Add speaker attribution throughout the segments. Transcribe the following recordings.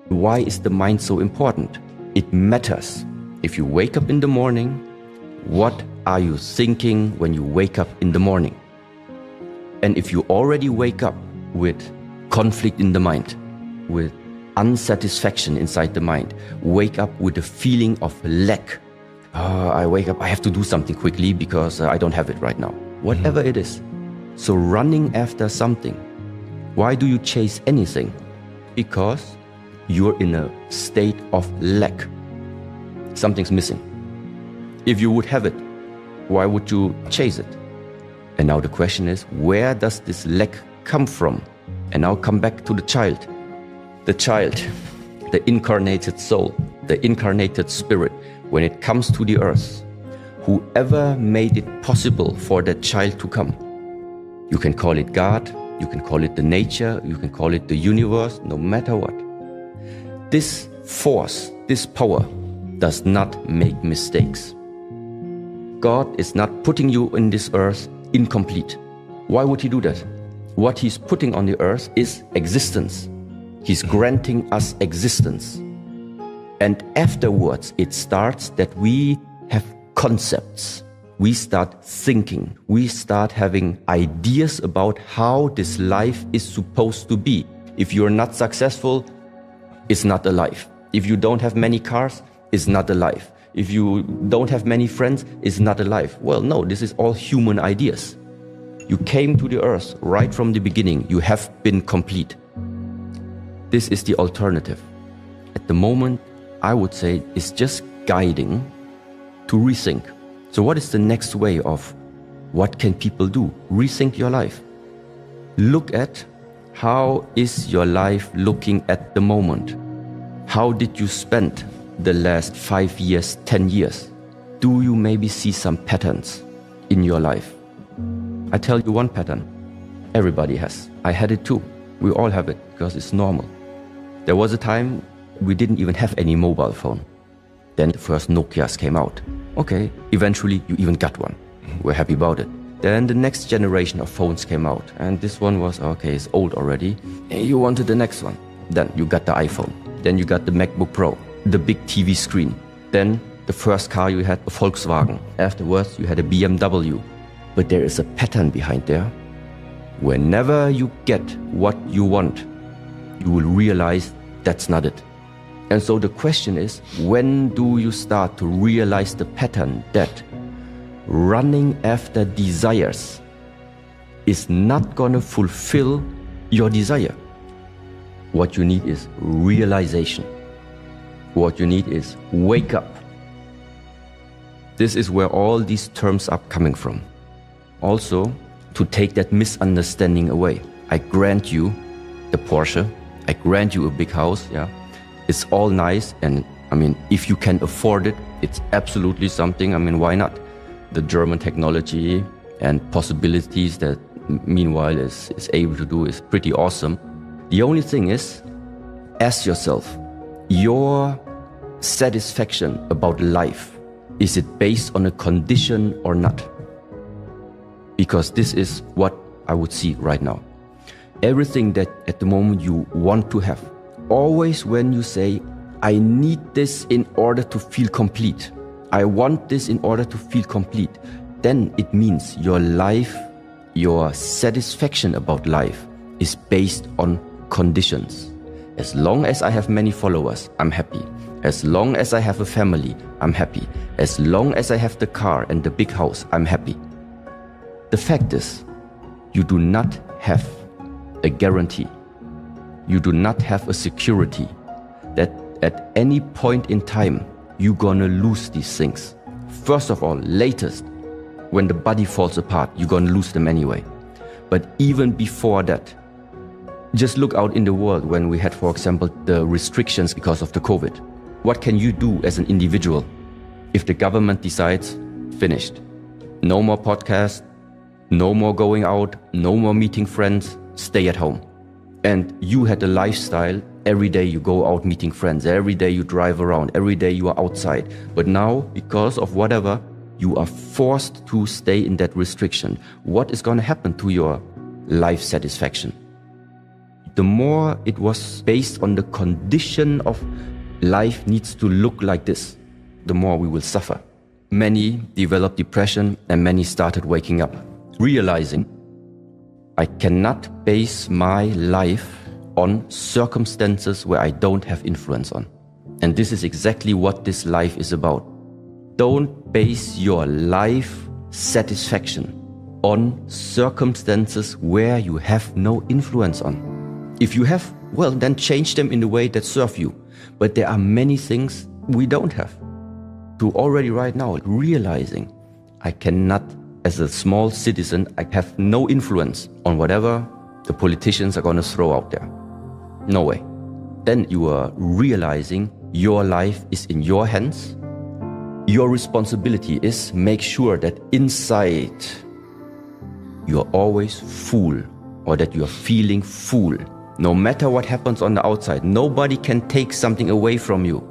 Speaker 1: Why is the mind so important? It matters. If you wake up in the morning, what are you thinking when you wake up in the morning? And if you already wake up with conflict in the mind, with unsatisfaction inside the mind, wake up with a feeling of lack. I wake up, I have to do something quickly because I don't have it right now. Whatever it is. So running after something. Why do you chase anything? Because you're in a state of lack. Something's missing. If you would have it, why would you chase it? And now the question is, where does this lack come from? And now come back to the child. The child, the incarnated soul, the incarnated spirit, when it comes to the earth, whoever made it possible for that child to come, you can call it God, you can call it the nature, you can call it the universe, no matter what. This force, this power does not make mistakes. God is not putting you in this earth incomplete. Why would he do that? What he's putting on the earth is existence. He's granting us existence. And afterwards, it starts that we have concepts. We start thinking. We start having ideas about how this life is supposed to be. If you're not successful, it's not a life. If you don't have many cars, it's not a life. If you don't have many friends, it's not a life. Well, no, this is all human ideas. You came to the earth right from the beginning. You have been complete. This is the alternative. At the moment, I would say it's just guiding to rethink. So what is the next way of what can people do? Rethink your life. Look at how is your life looking at the moment? How did you spend the last 5 years, 10 years? Do you maybe see some patterns in your life? I tell you one pattern. Everybody has. I had it too. We all have it because it's normal. There was a time we didn't even have any mobile phone. Then the first Nokias came out. Okay, eventually you even got one. We're happy about it. Then the next generation of phones came out. And this one was, okay, it's old already. And you wanted the next one. Then you got the iPhone. Then you got the MacBook Pro, the big TV screen. Then the first car you had, a Volkswagen. Afterwards, you had a BMW. But there is a pattern behind there. Whenever you get what you want, you will realize that's not it. And so the question is, when do you start to realize the pattern that running after desires is not going to fulfill your desire? What you need is realization. What you need is wake up. This is where all these terms are coming from. Also, to take that misunderstanding away. I grant you the Porsche. I grant you a big house, yeah. It's all nice, and I mean, if you can afford it, it's absolutely something. I mean, why not? The German technology and possibilities that meanwhile is able to do is pretty awesome. The only thing is, ask yourself, your satisfaction about life, is it based on a condition or not? Because this is what I would see right now. Everything that at the moment you want to have, always when you say, I need this in order to feel complete, I want this in order to feel complete, then it means your life, your satisfaction about life is based on conditions. As long as I have many followers, I'm happy. As long as I have a family, I'm happy. As long as I have the car and the big house, I'm happy. The fact is, you do not have a guarantee. You do not have a security that at any point in time, you're gonna lose these things. First of all, latest, when the body falls apart, you're gonna lose them anyway. But even before that, just look out in the world when we had, for example, the restrictions because of the COVID. What can you do as an individual if the government decides, finished? No more podcasts, no more going out, no more meeting friends, stay at home. And you had a lifestyle, every day you go out meeting friends, every day you drive around, every day you are outside. But now, because of whatever, you are forced to stay in that restriction. What is going to happen to your life satisfaction? the more it was based on the condition of life needs to look like this, the more we will suffer. Many developed depression and many started waking up, realizing I cannot base my life on circumstances where I don't have influence on. And this is exactly what this life is about. Don't base your life satisfaction on circumstances where you have no influence on. If you have, well, then change them in the way that serve you. But there are many things we don't have. To already right now realizing I cannot, as a small citizen, I have no influence on whatever the politicians are going to throw out there. No way. Then you are realizing your life is in your hands. Your responsibility is make sure that inside you are always full, or that you are feeling full. No matter what happens on the outside, nobody can take something away from you.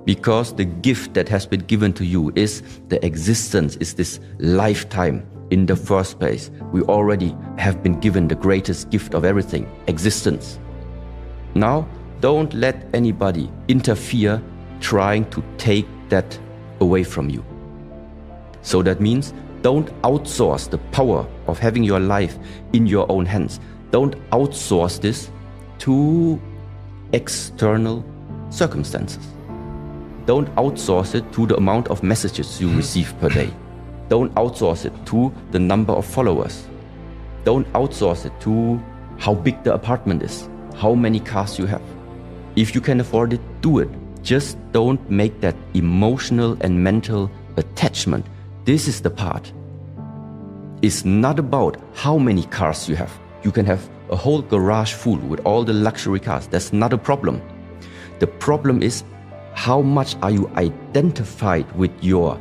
Speaker 1: Because the gift that has been given to you is the existence, is this lifetime in the first place. We already have been given the greatest gift of everything, existence. Now, don't let anybody interfere trying to take that away from you. So that means don't outsource the power of having your life in your own hands. Don't outsource this to external circumstances. Don't outsource it to the amount of messages you receive per day. Don't outsource it to the number of followers. Don't outsource it to how big the apartment is, how many cars you have. If you can afford it, do it. Just don't make that emotional and mental attachment. This is the part. It's not about how many cars you have. You can have a whole garage full with all the luxury cars. That's not a problem. The problem is how much are you identified with your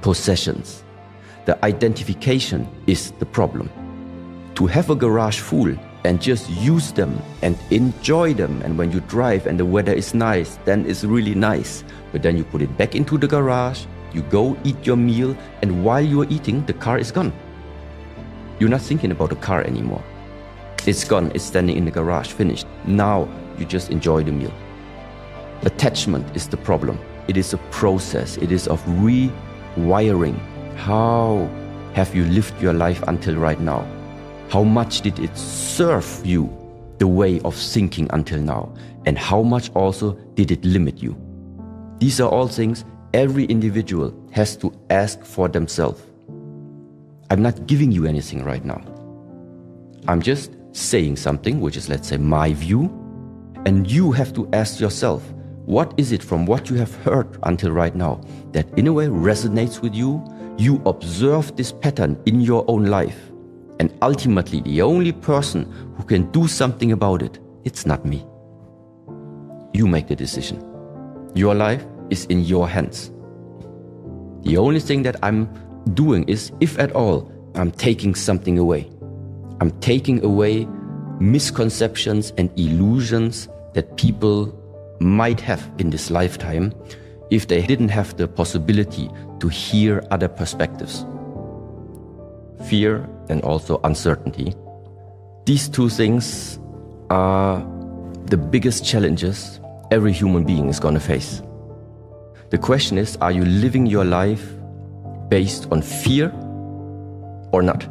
Speaker 1: possessions. The identification is the problem. To have a garage full and just use them and enjoy them, and when you drive and the weather is nice, then it's really nice. But then you put it back into the garage, you go eat your meal, and while you are eating, the car is gone. You're not thinking about the car anymore. It's gone, it's standing in the garage, finished. Now you just enjoy the meal. Attachment is the problem. It is a process. It is of rewiring. How have you lived your life until right now? How much did it serve you, the way of thinking until now? And how much also did it limit you? These are all things every individual has to ask for themselves. I'm not giving you anything right now. I'm just saying something, which is, let's say, my view. And you have to ask yourself, what is it from what you have heard until right now that in a way resonates with you? You observe this pattern in your own life. And ultimately, the only person who can do something about it, it's not me. You make the decision. Your life is in your hands. The only thing that I'm doing is, if at all, I'm taking something away. I'm taking away misconceptions and illusions that people might have in this lifetime if they didn't have the possibility to hear other perspectives. Fear and also uncertainty. These two things are the biggest challenges every human being is going to face. The question is, are you living your life based on fear or not?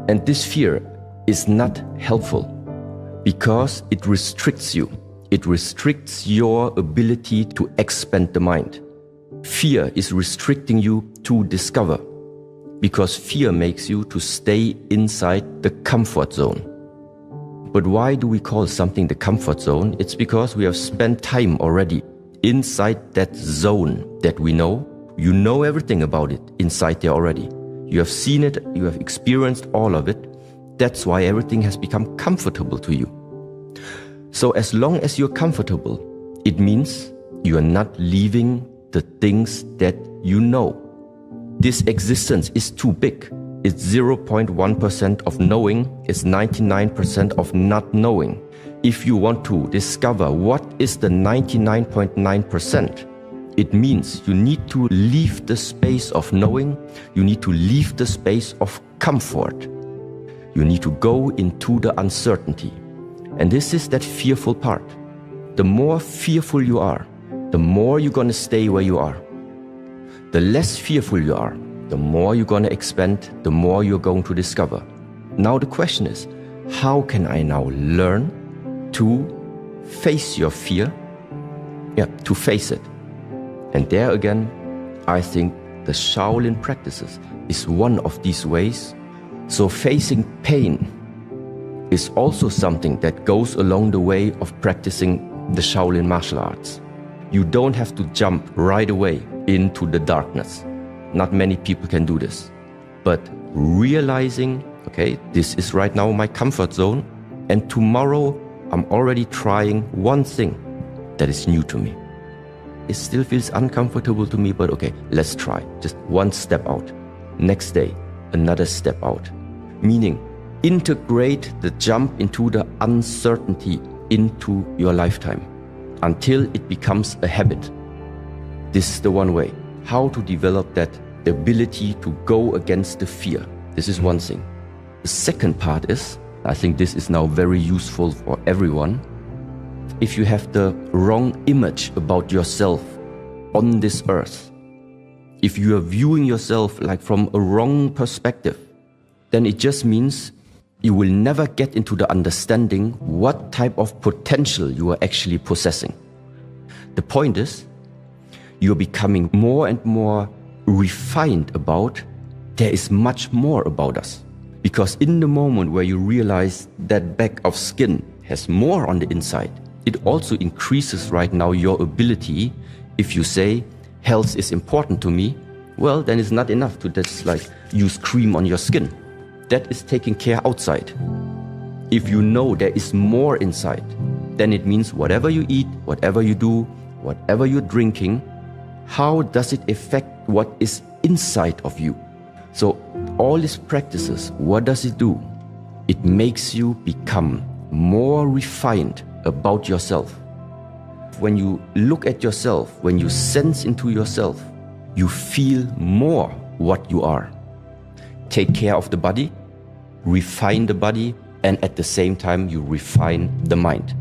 Speaker 1: And this fear is not helpful because it restricts you. It restricts your ability to expand the mind. Fear is restricting you to discover because fear makes you to stay inside the comfort zone. But why do we call something the comfort zone? It's because we have spent time already inside that zone that we know. You know everything about it inside there already. You have seen it, you have experienced all of it. That's why everything has become comfortable to you. So as long as you're comfortable, it means you are not leaving the things that you know. This existence is too big. It's 0.1% of knowing, it's 99% of not knowing. If you want to discover what is the 99.9%, it means you need to leave the space of knowing, you need to leave the space of comfort. You need to go into the uncertainty. And this is that fearful part. The more fearful you are, the more you're going to stay where you are. The less fearful you are, the more you're going to expand, the more you're going to discover. Now the question is, how can I now learn to face your fear? To face it. And there again, I think the Shaolin practices is one of these ways. So facing pain is also something that goes along the way of practicing the Shaolin martial arts. You don't have to jump right away into the darkness. Not many people can do this. But realizing, okay, this is right now my comfort zone, and tomorrow I'm already trying one thing that is new to me. It still feels uncomfortable to me, but okay, let's try. Just one step out. Next day, another step out. Meaning, integrate the jump into the uncertainty into your lifetime until it becomes a habit. This is the one way. How to develop that ability to go against the fear. This is one thing. The second part is, I think this is now very useful for everyone. If you have the wrong image about yourself on this earth, if you are viewing yourself like from a wrong perspective, then it just means you will never get into the understanding what type of potential you are actually possessing. The point is, you're becoming more and more refined about there is much more about us. Because in the moment where you realize that bag of skin has more on the inside, it also increases right now your ability. If you say, health is important to me, well, then it's not enough to just like use cream on your skin. That is taking care outside. If you know there is more inside, then it means whatever you eat, whatever you do, whatever you're drinking, how does it affect what is inside of you? So all these practices, what does it do? It makes you become more refined about yourself. When you look at yourself, when you sense into yourself, you feel more what you are. Take care of the body, refine the body, and at the same time you refine the mind.